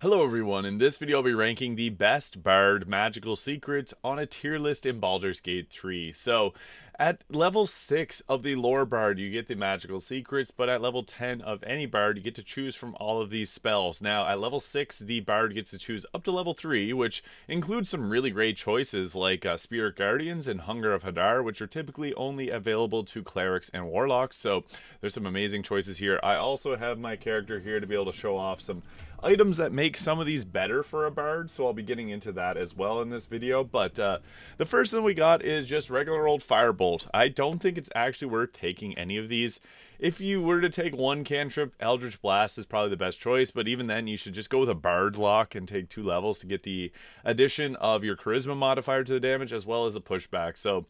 Hello everyone, in this video I'll be ranking the best Bard magical secrets on a tier list in Baldur's Gate 3. So, at level 6 of the lore Bard you get the magical secrets, but at level 10 of any Bard you get to choose from all of these spells. Now, at level 6 the Bard gets to choose up to level 3, which includes some really great choices like Spirit Guardians and Hunger of Hadar, which are typically only available to Clerics and Warlocks, so there's some amazing choices here. I also have my character here to be able to show off some items that make some of these better for a bard, so I'll be getting into that as well in this video. But the first thing we got is just regular old firebolt. I don't think it's actually worth taking any of these. If you were to take one cantrip, Eldritch Blast is probably the best choice, but even then you should just go with a Bard Lock and take 2 levels to get the addition of your Charisma modifier to the damage as well as a pushback. So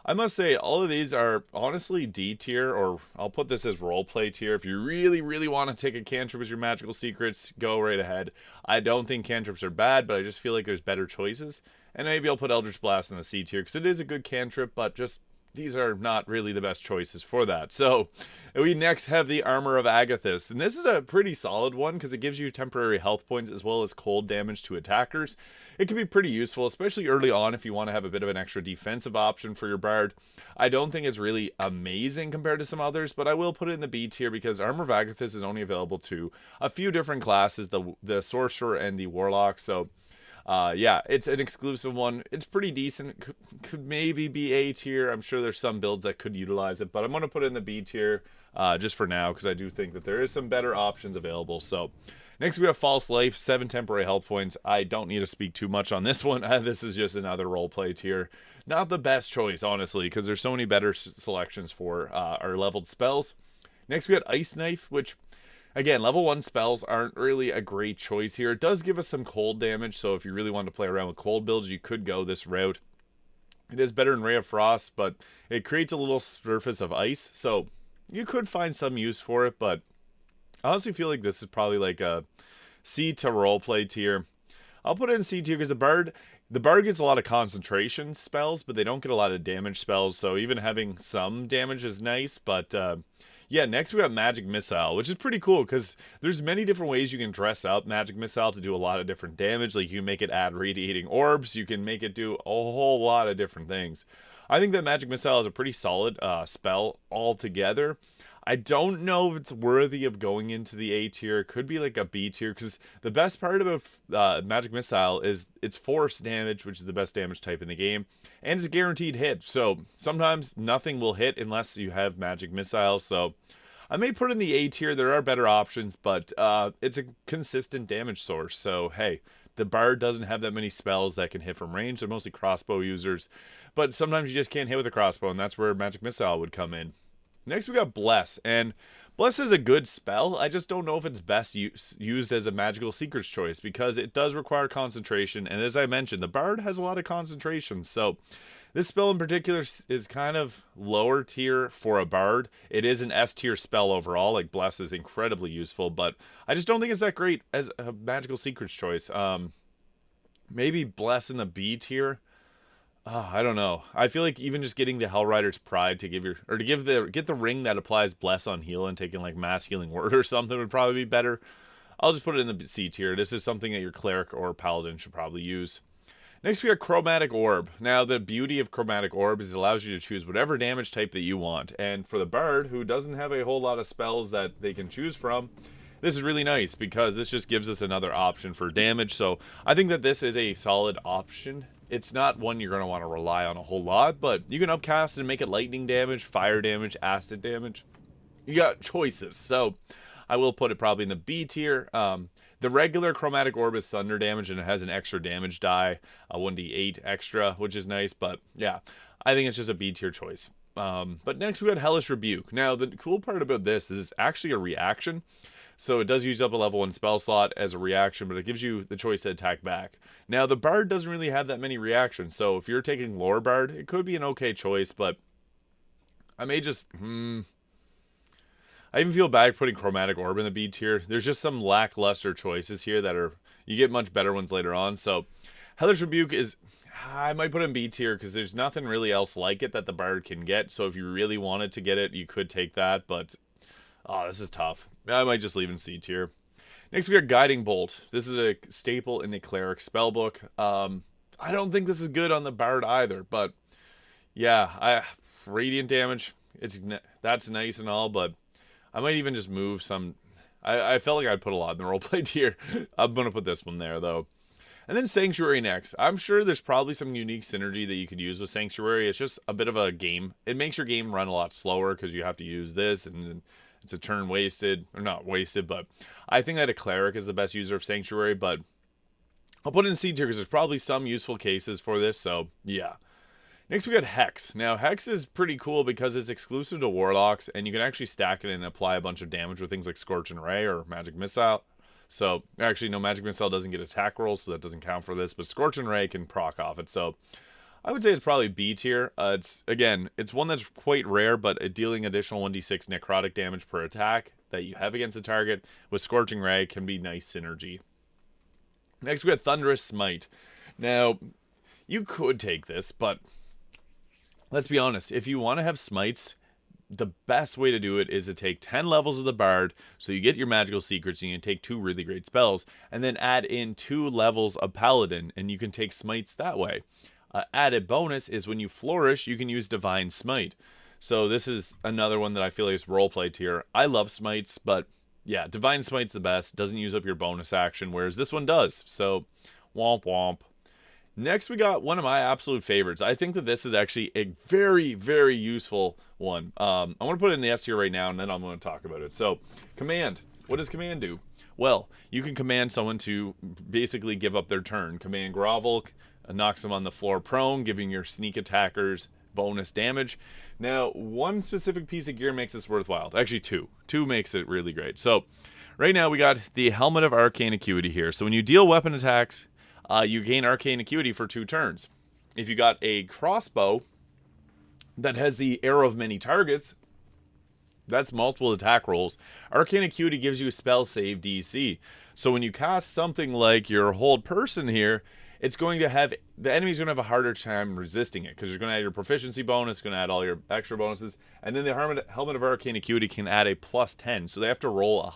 I must say, all of these are honestly D tier, or I'll put this as roleplay tier. If you really want to take a cantrip as your magical secrets, go right ahead. I don't think cantrips are bad, but I just feel like there's better choices. And maybe I'll put Eldritch Blast in the C tier, because it is a good cantrip, but just these are not really the best choices for that. So we next have the Armor of Agathis, and this is a pretty solid one because it gives you temporary health points as well as cold damage to attackers. It can be pretty useful, especially early on if you want to have a bit of an extra defensive option for your bard. I don't think it's really amazing compared to some others, but I will put it in the B tier because Armor of Agathis is only available to a few different classes, the sorcerer and the warlock. So yeah, it's an exclusive one. It's pretty decent. Could maybe be A tier. I'm sure there's some builds that could utilize it, but I'm going to put it in the B tier just for now because I do think that there is some better options available. So next we have False Life, 7 temporary health points. I don't need to speak too much on this one. This is just another roleplay tier. Not the best choice, honestly, because there's so many better selections for our leveled spells. Next we had Ice Knife, which again, level 1 spells aren't really a great choice here. It does give us some cold damage, so if you really want to play around with cold builds, you could go this route. It is better than Ray of Frost, but it creates a little surface of ice, so you could find some use for it, but I honestly feel like this is probably like a C to roleplay tier. I'll put it in C tier because the bard gets a lot of concentration spells, but they don't get a lot of damage spells, so even having some damage is nice, but yeah, next we got Magic Missile, which is pretty cool because there's many different ways you can dress up Magic Missile to do a lot of different damage. Like you can make it add radiating orbs, you can make it do a whole lot of different things. I think that Magic Missile is a pretty solid spell altogether. I don't know if it's worthy of going into the A tier. It could be like a B tier because the best part about Magic Missile is it's force damage, which is the best damage type in the game, and it's a guaranteed hit. So sometimes nothing will hit unless you have Magic Missile. So I may put in the A tier. There are better options, but it's a consistent damage source. So hey, the Bard doesn't have that many spells that can hit from range. They're mostly crossbow users, but sometimes you just can't hit with a crossbow, and that's where Magic Missile would come in. Next we got Bless, and Bless is a good spell. I just don't know if it's best used as a magical secrets choice because it does require concentration, and as I mentioned, the Bard has a lot of concentration, so this spell in particular is kind of lower tier for a Bard. It is an S tier spell overall, like Bless is incredibly useful, but I just don't think it's that great as a magical secrets choice. Maybe Bless in the B tier. I don't know. I feel like even just getting the Hellrider's Pride to get the ring that applies Bless on heal and taking like Mass Healing Word or something would probably be better. I'll just put it in the C tier. This is something that your Cleric or Paladin should probably use. Next we got Chromatic Orb. Now the beauty of Chromatic Orb is it allows you to choose whatever damage type that you want. And for the Bard, who doesn't have a whole lot of spells that they can choose from, this is really nice because this just gives us another option for damage. So I think that this is a solid option. It's not one you're going to want to rely on a whole lot, but you can upcast and make it lightning damage, fire damage, acid damage. You got choices, so I will put it probably in the B tier. The regular Chromatic Orb is thunder damage, and it has an extra damage die, a 1d8 extra, which is nice, but yeah, I think it's just a B tier choice. But next we got Hellish Rebuke. Now, the cool part about this is it's actually a reaction. So it does use up a level 1 spell slot as a reaction, but it gives you the choice to attack back. Now, the Bard doesn't really have that many reactions, so if you're taking Lore Bard, it could be an okay choice, but I may just... I even feel bad putting Chromatic Orb in the B tier. There's just some lackluster choices here that are... You get much better ones later on, so... Hellish Rebuke is... I might put in B tier because there's nothing really else like it that the Bard can get, so if you really wanted to get it, you could take that, but... Oh, this is tough. I might just leave in C tier. Next, we got Guiding Bolt. This is a staple in the Cleric spellbook. I don't think this is good on the Bard either, but yeah, radiant damage. That's nice and all, but I might even just move some. I felt like I'd put a lot in the roleplay tier. I'm gonna put this one there though. And then Sanctuary next. I'm sure there's probably some unique synergy that you could use with Sanctuary. It's just a bit of a game. It makes your game run a lot slower because you have to use this, and it's a turn wasted. Or not wasted, but I think that a Cleric is the best user of Sanctuary, but I'll put it in C tier because there's probably some useful cases for this, so yeah. Next we got Hex. Now Hex is pretty cool because it's exclusive to Warlocks, and you can actually stack it and apply a bunch of damage with things like Scorch and Ray or Magic Missile. So, actually, no, Magic Missile doesn't get attack rolls, so that doesn't count for this. But Scorch and Ray can proc off it. So, I would say it's probably B tier. It's one that's quite rare, but dealing additional 1d6 necrotic damage per attack that you have against the target with Scorching Ray can be nice synergy. Next, we got Thunderous Smite. Now, you could take this, but let's be honest. If you want to have smites, the best way to do it is to take 10 levels of the Bard, so you get your magical secrets, and you can take 2 really great spells, and then add in 2 levels of Paladin, and you can take smites that way. Added bonus is when you flourish, you can use Divine Smite. So this is another one that I feel like is roleplay tier. I love smites, but yeah, Divine Smite's the best. Doesn't use up your bonus action, whereas this one does. So, womp womp. Next, we got one of my absolute favorites. I think that this is actually a very, very useful one. I'm going to put it in the S tier right now, and then I'm going to talk about it. So, Command. What does Command do? Well, you can command someone to basically give up their turn. Command Grovel knocks them on the floor prone, giving your sneak attackers bonus damage. Now, one specific piece of gear makes this worthwhile. Actually, two. Two makes it really great. So, right now, we got the Helmet of Arcane Acuity here. So, when you deal weapon attacks, you gain Arcane Acuity for 2 turns. If you got a crossbow that has the Arrow of Many Targets, that's multiple attack rolls. Arcane Acuity gives you a spell save DC. So when you cast something like your Hold Person here, it's going to have, the enemy's going to have a harder time resisting it because you're going to add your proficiency bonus, going to add all your extra bonuses, and then the Helmet of Arcane Acuity can add a plus 10. So they have to roll a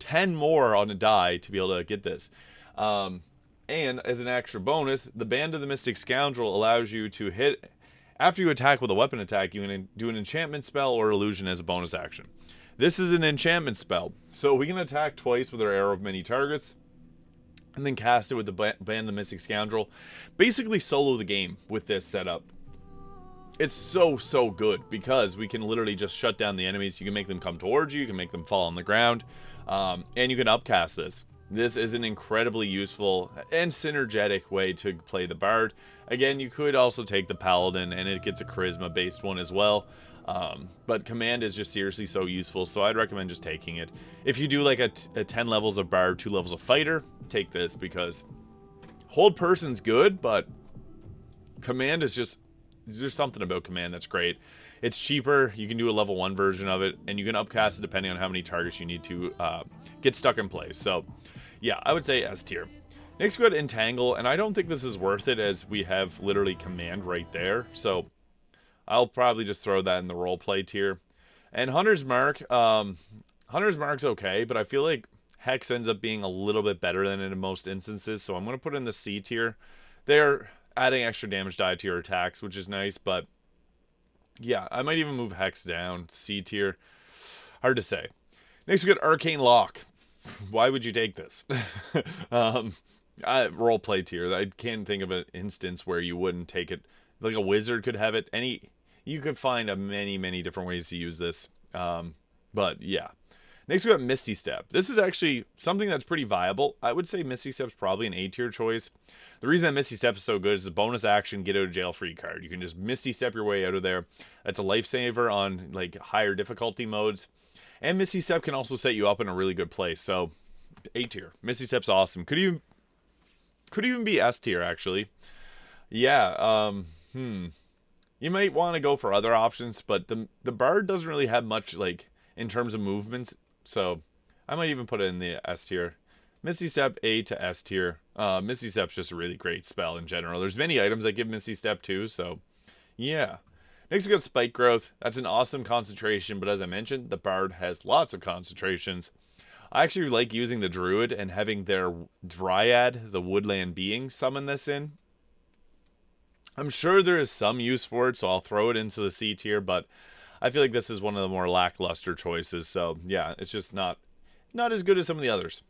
10 more on a die to be able to get this. And as an extra bonus, the Band of the Mystic Scoundrel allows you to hit, after you attack with a weapon attack, you can do an enchantment spell or illusion as a bonus action. This is an enchantment spell, so we can attack twice with our Arrow of Many Targets, and then cast it with the Band of the Mystic Scoundrel. Basically solo the game with this setup. It's so good, because we can literally just shut down the enemies. You can make them come towards you, you can make them fall on the ground, and you can upcast this. This is an incredibly useful and synergetic way to play the Bard. Again, you could also take the Paladin, and it gets a charisma-based one as well. But Command is just seriously so useful, so I'd recommend just taking it. If you do like a 10 levels of Bard, 2 levels of Fighter, take this, because Hold Person's good, but Command is just, there's something about Command that's great. It's cheaper, you can do a level 1 version of it, and you can upcast it depending on how many targets you need to get stuck in place. So, yeah, I would say S tier. Next we got Entangle, and I don't think this is worth it as we have literally Command right there. So, I'll probably just throw that in the roleplay tier. And Hunter's Mark, Hunter's Mark's okay, but I feel like Hex ends up being a little bit better than it in most instances, so I'm going to put it in the C tier. They're adding extra damage die to your attacks, which is nice, but yeah, I might even move Hex down. C tier. Hard to say. Next we got Arcane Lock. Why would you take this? Roleplay tier. I can't think of an instance where you wouldn't take it. Like a wizard could have it. You could find many different ways to use this. But yeah. Next we got Misty Step. This is actually something that's pretty viable. I would say Misty Step's probably an A tier choice. The reason that Misty Step is so good is the bonus action get out of jail free card. You can just Misty Step your way out of there. That's a lifesaver on like higher difficulty modes. And Misty Step can also set you up in a really good place. So A tier. Misty Step's awesome. Could even be S tier actually. Yeah, you might want to go for other options, but the Bard doesn't really have much like in terms of movements. So I might even put it in the S tier. Misty Step A to S tier. Misty Step's just a really great spell in general. There's many items that give Misty Step too, so yeah. Next we got Spike Growth. That's an awesome concentration, but as I mentioned, the Bard has lots of concentrations. I actually like using the druid and having their dryad, the woodland being, summon this in. I'm sure there is some use for it, so I'll throw it into the C tier, but I feel like this is one of the more lackluster choices. So yeah, it's just not as good as some of the others.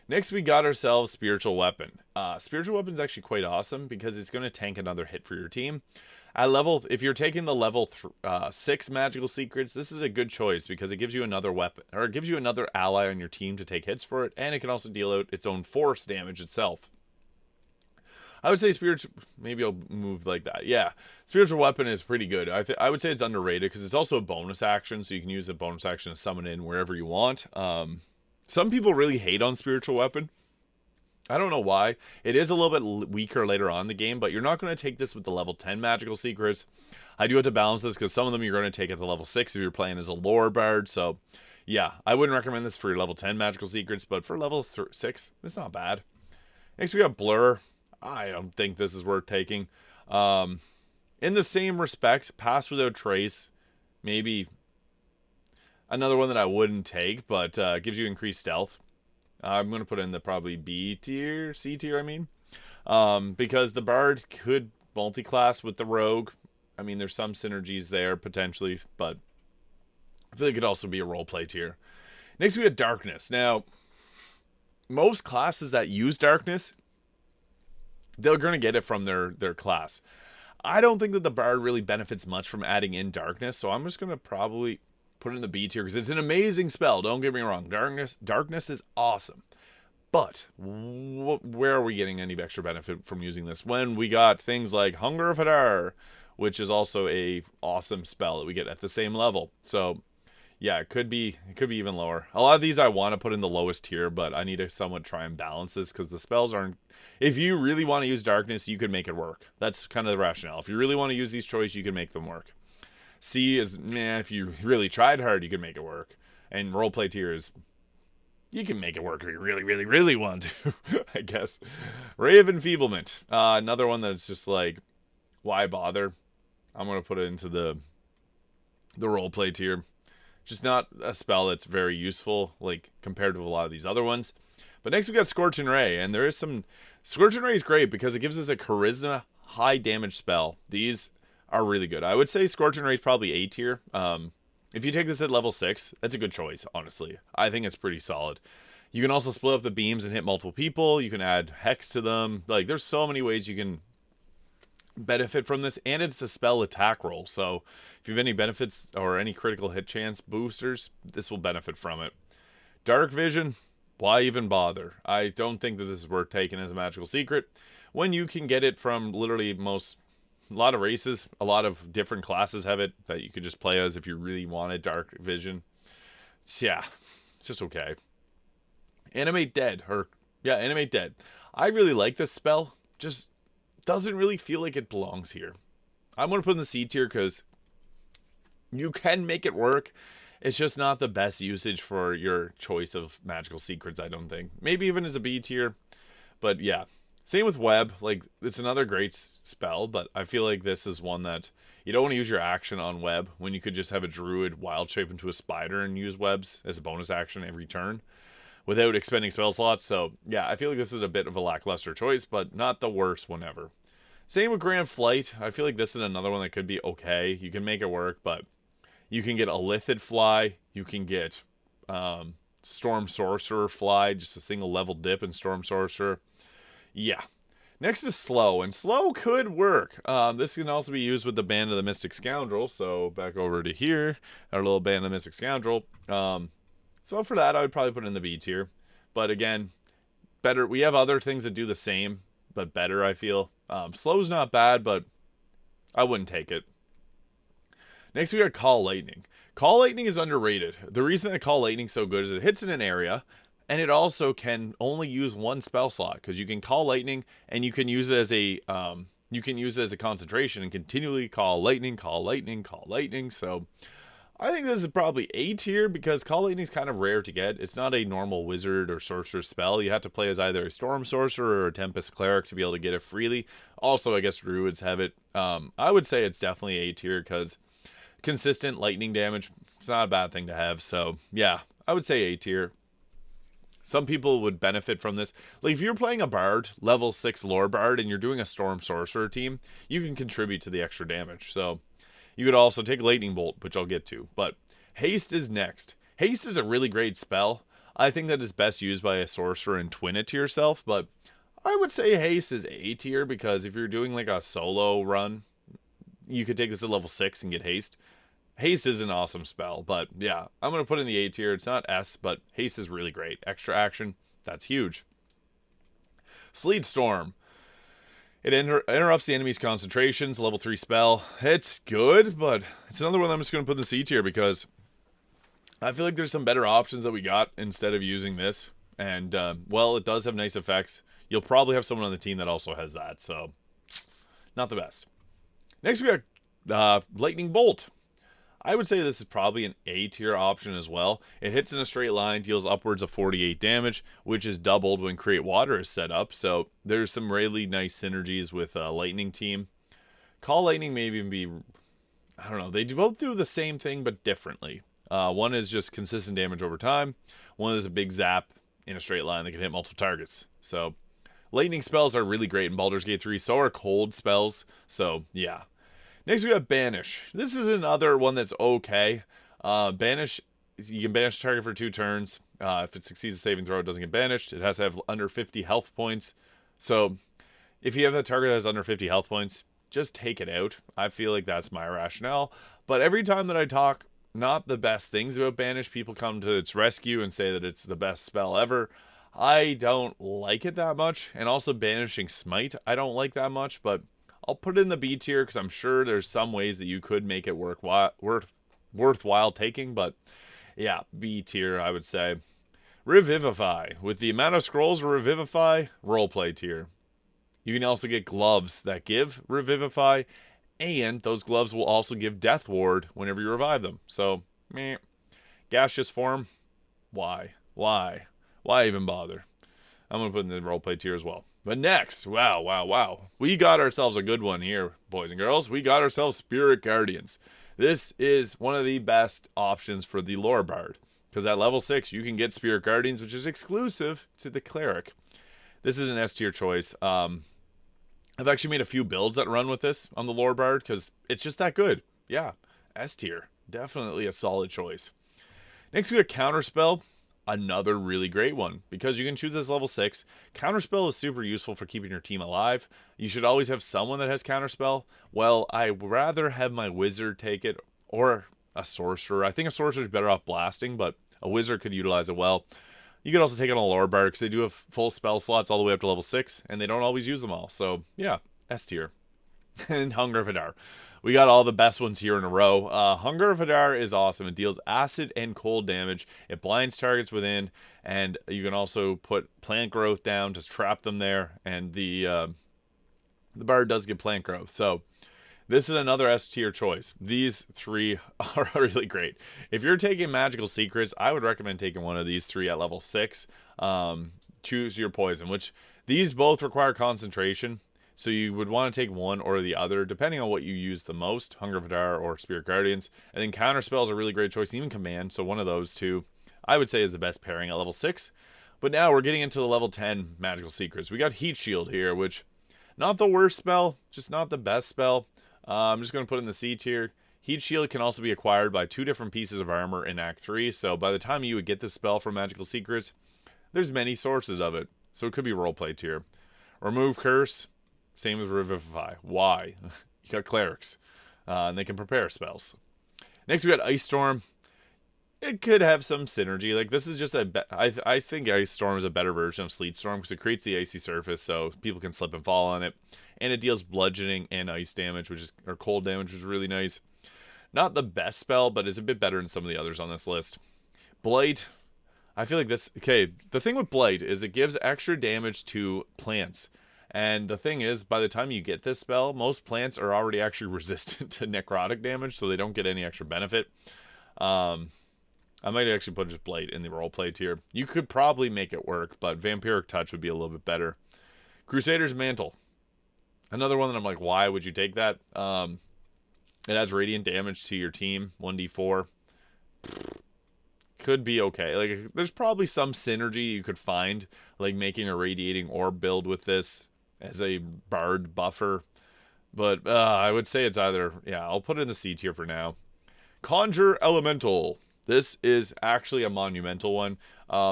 Next, we got ourselves Spiritual Weapon. Spiritual Weapon is actually quite awesome because it's going to tank another hit for your team. If you're taking the level 6 magical secrets, this is a good choice because it gives you another weapon, or it gives you another ally on your team to take hits for it, and it can also deal out its own force damage itself. I would say spiritual. Maybe I'll move like that. Yeah, spiritual weapon is pretty good. I would say it's underrated because it's also a bonus action, so you can use a bonus action to summon in wherever you want. Some people really hate on spiritual weapon. I don't know why. It is a little bit weaker later on in the game, but you're not going to take this with the level 10 magical secrets. I do have to balance this because some of them you're going to take at the level 6 if you're playing as a lore bard. So, yeah, I wouldn't recommend this for your level 10 magical secrets, but for level 6, it's not bad. Next, we got Blur. I don't think this is worth taking. In the same respect, Pass Without Trace, maybe another one that I wouldn't take, but gives you increased stealth. I'm going to put in the probably B tier, C tier, I mean. Because the Bard could multi-class with the Rogue. I mean, there's some synergies there, potentially, but I feel like it could also be a roleplay tier. Next, we have Darkness. Now, most classes that use Darkness, they're going to get it from their class. I don't think that the Bard really benefits much from adding in Darkness, so I'm just going to probably put it in the B tier because it's an amazing spell. Don't get me wrong. Darkness is awesome. But where are we getting any extra benefit from using this when we got things like Hunger of Hadar, which is also a awesome spell that we get at the same level. So yeah, it could be even lower. A lot of these I want to put in the lowest tier, but I need to somewhat try and balance this because the spells aren't. If you really want to use Darkness, you could make it work. That's kind of the rationale. If you really want to use these choices, you can make them work. C is, if you really tried hard, you could make it work. And roleplay tier is, you can make it work if you really, really, really want to, I guess. Ray of Enfeeblement. Another one that's just like, why bother? I'm going to put it into the roleplay tier. Just not a spell that's very useful, like, compared to a lot of these other ones. But next we got Scorching Ray, and there is some... Scorching Ray is great because it gives us a charisma, high damage spell. These are really good. I would say Scorching Ray is probably A tier. If you take this at level 6, that's a good choice, honestly. I think it's pretty solid. You can also split up the beams and hit multiple people. You can add Hex to them. Like, there's so many ways you can benefit from this, and it's a spell attack roll. So if you have any benefits or any critical hit chance boosters, this will benefit from it. Dark Vision, why even bother? I don't think that this is worth taking as a magical secret when you can get it from literally a lot of races. A lot of different classes have it that you could just play as if you really wanted Dark Vision. Yeah, it's just okay. Animate Dead. I really like this spell. Just doesn't really feel like it belongs here. I'm going to put in the C tier because you can make it work. It's just not the best usage for your choice of magical secrets, I don't think. Maybe even as a B tier. But yeah. Same with Web. Like, it's another great spell, but I feel like this is one that you don't want to use your action on Web when you could just have a Druid wild shape into a spider and use webs as a bonus action every turn without expending spell slots. So yeah, I feel like this is a bit of a lackluster choice, but not the worst one ever. Same with Grand Flight. I feel like this is another one that could be okay. You can make it work, but you can get a Lithid Fly. You can get Storm Sorcerer Fly, just a single level dip in Storm Sorcerer. Yeah. Next is Slow, and Slow could work. This can also be used with the Band of the Mystic Scoundrel. So back over to here, our little Band of the Mystic Scoundrel. So for that, I would probably put it in the B tier. But again, better. We have other things that do the same, but better, I feel. Slow's not bad, but I wouldn't take it. Next, we got Call Lightning. Call Lightning is underrated. The reason that Call Lightning is so good is it hits in an area, and it also can only use one spell slot because you can Call Lightning, and you can use it as a concentration and continually call lightning, call lightning, call lightning. So I think this is probably A tier because Call Lightning is kind of rare to get. It's not a normal wizard or sorcerer spell. You have to play as either a Storm Sorcerer or a Tempest Cleric to be able to get it freely. Also, I guess Druids have it. I would say it's definitely A tier because consistent lightning damage, it's not a bad thing to have. So yeah, I would say A tier. Some people would benefit from this. Like if you're playing a bard, level 6 lore bard, and you're doing a storm sorcerer team, you can contribute to the extra damage. So you could also take lightning bolt, which I'll get to. But haste is next. Haste is a really great spell. I think that is best used by a sorcerer and twin it to yourself, but I would say haste is A tier because if you're doing like a solo run, you could take this at level 6 and get haste. Haste is an awesome spell, but yeah, I'm going to put in the A tier. It's not S, but haste is really great. Extra action, that's huge. Sleet Storm. It interrupts the enemy's concentrations, level 3 spell. It's good, but it's another one I'm just going to put in the C tier because I feel like there's some better options that we got instead of using this. And, well, it does have nice effects. You'll probably have someone on the team that also has that, so not the best. Next, we got Lightning Bolt. I would say this is probably an A tier option as well. It hits in a straight line, deals upwards of 48 damage, which is doubled when Create Water is set up. So there's some really nice synergies with Lightning team. Call Lightning may even be, I don't know, they both do the same thing but differently. One is just consistent damage over time. One is a big zap in a straight line that can hit multiple targets. So lightning spells are really great in Baldur's Gate 3. So are cold spells. So yeah. Next, we got Banish. This is another one that's okay. Banish, you can banish a target for 2 turns. If it succeeds a saving throw, it doesn't get banished. It has to have under 50 health points. So if you have a target that has under 50 health points, just take it out. I feel like that's my rationale. But every time that I talk not the best things about Banish, people come to its rescue and say that it's the best spell ever. I don't like it that much. And also Banishing Smite, I don't like that much, but I'll put it in the B tier because I'm sure there's some ways that you could make it worthwhile taking, but yeah, B tier, I would say. Revivify. With the amount of scrolls Revivify, roleplay tier. You can also get gloves that give Revivify, and those gloves will also give Death Ward whenever you revive them. So, meh. Gaseous form, why? Why even bother? I'm going to put in the roleplay tier as well. But next, wow. We got ourselves a good one here, boys and girls. We got ourselves Spirit Guardians. This is one of the best options for the Lore Bard. Because at level 6, you can get Spirit Guardians, which is exclusive to the Cleric. This is an S tier choice. I've actually made a few builds that run with this on the Lore Bard because it's just that good. Yeah, S tier. Definitely a solid choice. Next, we have Counterspell. Another really great one because you can choose this level 6. Counterspell is super useful for keeping your team alive. You should always have someone that has Counterspell. Well, I'd rather have my wizard take it or a sorcerer. I think a sorcerer is better off blasting, but a wizard could utilize it well. You could also take it on a Lore Bard because they do have full spell slots all the way up to level 6, and they don't always use them all. So, yeah, S tier. And Hunger of Hadar. We got all the best ones here in a row. Hunger of Hadar is awesome. It deals acid and cold damage. It blinds targets within, and you can also put plant growth down to trap them there. And the bard does get plant growth. So this is another S tier choice. These 3 are really great. If you're taking magical secrets, I would recommend taking one of these 3 at level 6. Choose your poison, which these both require concentration. So you would want to take one or the other, depending on what you use the most, Hunger of Hadar or Spirit Guardians. And then Counterspell is a really great choice, even Command, so one of those 2, I would say is the best pairing at level 6. But now we're getting into the level 10 Magical Secrets. We got Heat Shield here, which, not the worst spell, just not the best spell. I'm just going to put in the C tier. Heat Shield can also be acquired by 2 different pieces of armor in Act 3, so by the time you would get this spell from Magical Secrets, there's many sources of it, so it could be roleplay tier. Remove Curse. Same as Revivify. Why? You got Clerics. And they can prepare spells. Next, we got Ice Storm. It could have some synergy. Like, this is just I think Ice Storm is a better version of Sleet Storm because it creates the icy surface so people can slip and fall on it. And it deals bludgeoning and ice damage, or cold damage, which is really nice. Not the best spell, but it's a bit better than some of the others on this list. Blight. I feel like this... Okay, the thing with Blight is it gives extra damage to plants. And the thing is, by the time you get this spell, most plants are already actually resistant to necrotic damage, so they don't get any extra benefit. I might actually put just Blight in the roleplay tier. You could probably make it work, but Vampiric Touch would be a little bit better. Crusader's Mantle. Another one that I'm like, why would you take that? It adds radiant damage to your team, 1d4. could be okay. Like, there's probably some synergy you could find, like making a radiating orb build with this as a bard buffer. But I would say it's either, yeah, I'll put it in the C tier for now. Conjure Elemental. This is actually a monumental one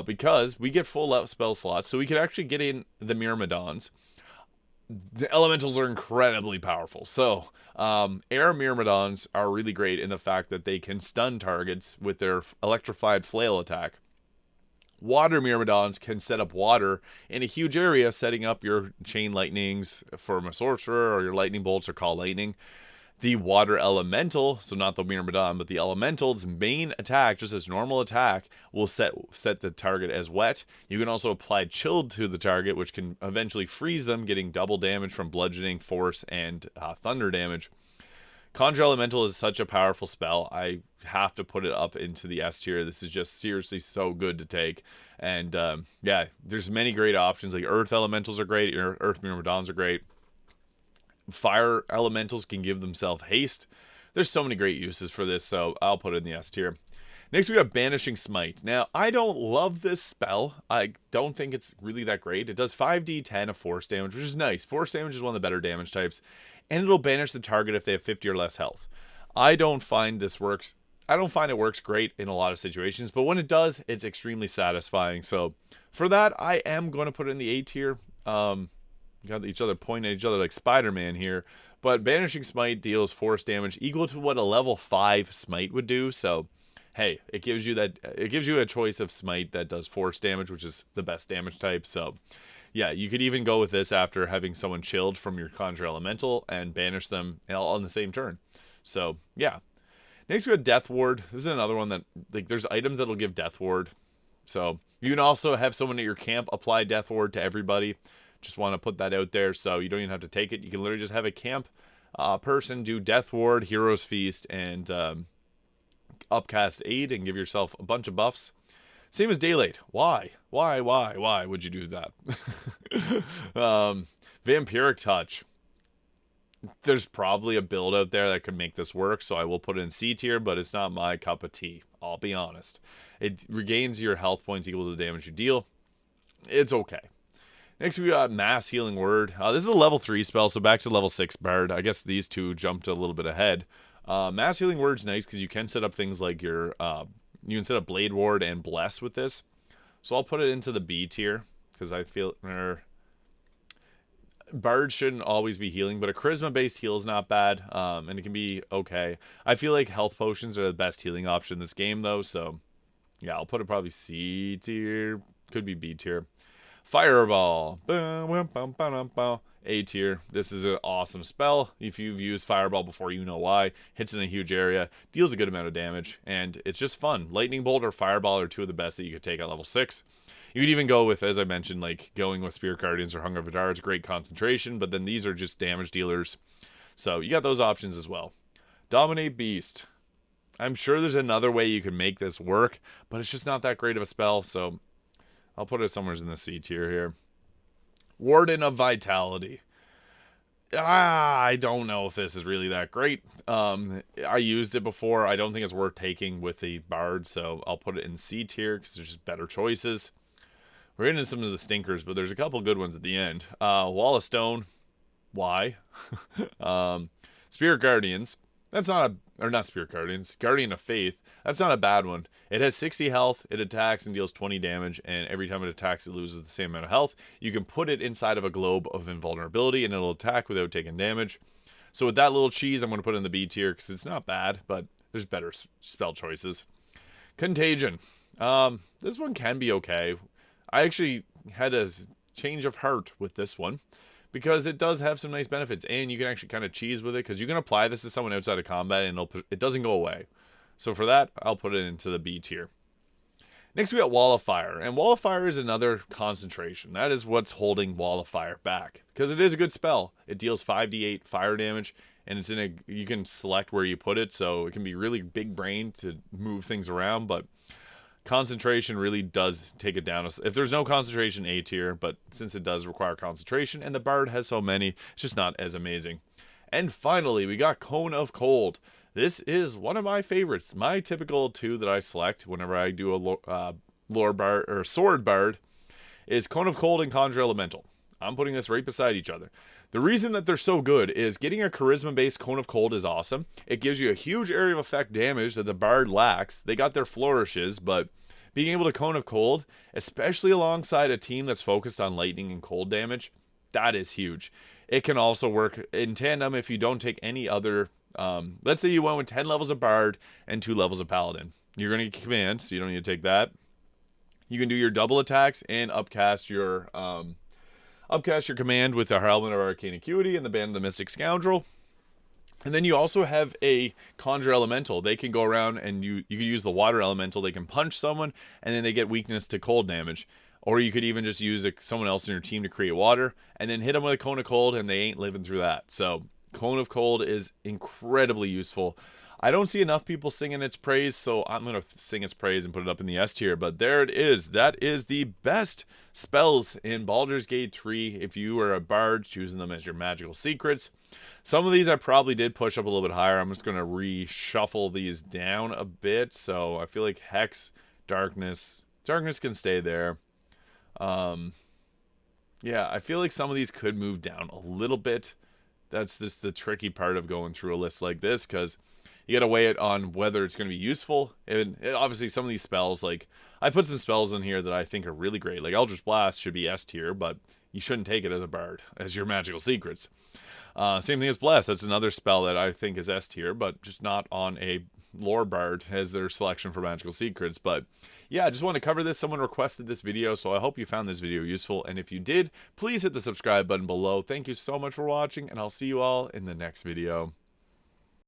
because we get full spell slots, so we could actually get in the Myrmidons. The elementals are incredibly powerful. So, air Myrmidons are really great in the fact that they can stun targets with their electrified flail attack. Water Myrmidons can set up water in a huge area, setting up your chain lightnings from a sorcerer, or your lightning bolts or call lightning. The water elemental, so not the Myrmidon, but the elemental's main attack, just as normal attack, will set the target as wet. You can also apply chilled to the target, which can eventually freeze them, getting double damage from bludgeoning, force, and thunder damage. Conjure Elemental is such a powerful spell. I have to put it up into the S tier. This is just seriously so good to take. And yeah, there's many great options. Like Earth Elementals are great. Earth Myrmidons are great. Fire elementals can give themselves haste. There's so many great uses for this, so I'll put it in the S tier. Next, we got Banishing Smite. Now, I don't love this spell. I don't think it's really that great. It does 5d10 of force damage, which is nice. Force damage is one of the better damage types, and it'll banish the target if they have 50 or less health. I don't find it works great in a lot of situations, but when it does, it's extremely satisfying. So for that, I am going to put it in the A tier. Got each other pointing at each other like Spider-Man here. But Banishing Smite deals force damage equal to what a level 5 Smite would do. So, hey, it gives you a choice of Smite that does force damage, which is the best damage type. So, yeah, you could even go with this after having someone chilled from your Conjure Elemental and banish them all on the same turn. So, yeah. Next, we have Death Ward. This is another one that, like, there's items that'll give Death Ward. So, you can also have someone at your camp apply Death Ward to everybody. Just want to put that out there, so you don't even have to take it. You can literally just have a camp person do Death Ward, Hero's Feast, and Upcast Aid, and give yourself a bunch of buffs. Same as Daylight. Why would you do that? Vampiric Touch. There's probably a build out there that could make this work, so I will put it in C tier, but it's not my cup of tea. I'll be honest. It regains your health points equal to the damage you deal. It's okay. Next, we got Mass Healing Word. This is a level 3 spell, so back to level 6 Bard. I guess these two jumped a little bit ahead. Mass Healing Word's nice because you can set up things like your... you can set up Blade Ward and Bless with this. So I'll put it into the B tier because I feel... Bard shouldn't always be healing, but a Charisma-based heal is not bad, and it can be okay. I feel like Health Potions are the best healing option in this game, though, so... Yeah, I'll put it probably C tier. Could be B tier. Fireball. A tier. This is an awesome spell. If you've used Fireball before, you know why. Hits in a huge area, deals a good amount of damage, and it's just fun. Lightning Bolt or Fireball are two of the best that you could take at level 6. You could even go with, as I mentioned, like going with Spirit Guardians or Hunger of Vidar. It's great concentration, but then these are just damage dealers. So you got those options as well. Dominate Beast. I'm sure there's another way you can make this work, but it's just not that great of a spell, so... I'll put it somewhere in the C tier here. Warden of Vitality. I don't know if this is really that great. I used it before. I don't think it's worth taking with the Bard, so I'll put it in C tier because there's just better choices. We're getting into some of the stinkers, but there's a couple good ones at the end. Wall of Stone. Why? Spirit Guardians. That's not not Spirit Guardians. Guardian of Faith. That's not a bad one. It has 60 health, it attacks and deals 20 damage, and every time it attacks, it loses the same amount of health. You can put it inside of a globe of invulnerability, and it'll attack without taking damage. So with that little cheese, I'm going to put it in the B tier, because it's not bad, but there's better spell choices. Contagion. This one can be okay. I actually had a change of heart with this one, because it does have some nice benefits, and you can actually kind of cheese with it, because you can apply this to someone outside of combat, and it doesn't go away. So for that, I'll put it into the B tier. Next, we got Wall of Fire, and Wall of Fire is another concentration. That is what's holding Wall of Fire back, because it is a good spell. It deals 5d8 fire damage, and it's you can select where you put it, so it can be really big brain to move things around, but concentration really does take it down. If there's no concentration, A tier, but since it does require concentration, and the Bard has so many, it's just not as amazing. And finally, we got Cone of Cold. this is one of my favorites. My typical 2 that I select whenever I do a lore bard or sword bard is Cone of Cold and Conjure Elemental. I'm putting this right beside each other. The reason that they're so good is getting a charisma-based Cone of Cold is awesome. It gives you a huge area of effect damage that the bard lacks. They got their flourishes, but being able to Cone of Cold, especially alongside a team that's focused on lightning and cold damage, that is huge. It can also work in tandem if you don't take any other... let's say you went with 10 levels of bard and 2 levels of paladin. You're going to get command, so you don't need to take that. You can do your double attacks and upcast your command with the Helmet of Arcane Acuity and the Band of the Mystic Scoundrel. And then you also have a Conjure Elemental. They can go around and you can use the Water Elemental. They can punch someone and then they get weakness to cold damage. Or you could even just use someone else in your team to create water and then hit them with a Cone of Cold and they ain't living through that. So Cone of Cold is incredibly useful. I don't see enough people singing its praise, so I'm going to sing its praise and put it up in the S tier. But there it is. That is the best spells in Baldur's Gate 3 if you are a bard, choosing them as your magical secrets. Some of these I probably did push up a little bit higher. I'm just going to reshuffle these down a bit. So I feel like Hex, Darkness can stay there. Yeah, I feel like some of these could move down a little bit. That's just the tricky part of going through a list like this, because you got to weigh it on whether it's going to be useful. And obviously some of these spells, like I put some spells in here that I think are really great. Like Eldritch Blast should be S tier, but you shouldn't take it as a bard, as your magical secrets. Same thing as Bless. That's another spell that I think is S tier, but just not on a lore bard as their selection for magical secrets. But yeah, I just want to cover this. Someone requested this video, so I hope you found this video useful. And if you did, please hit the subscribe button below. Thank you so much for watching, and I'll see you all in the next video.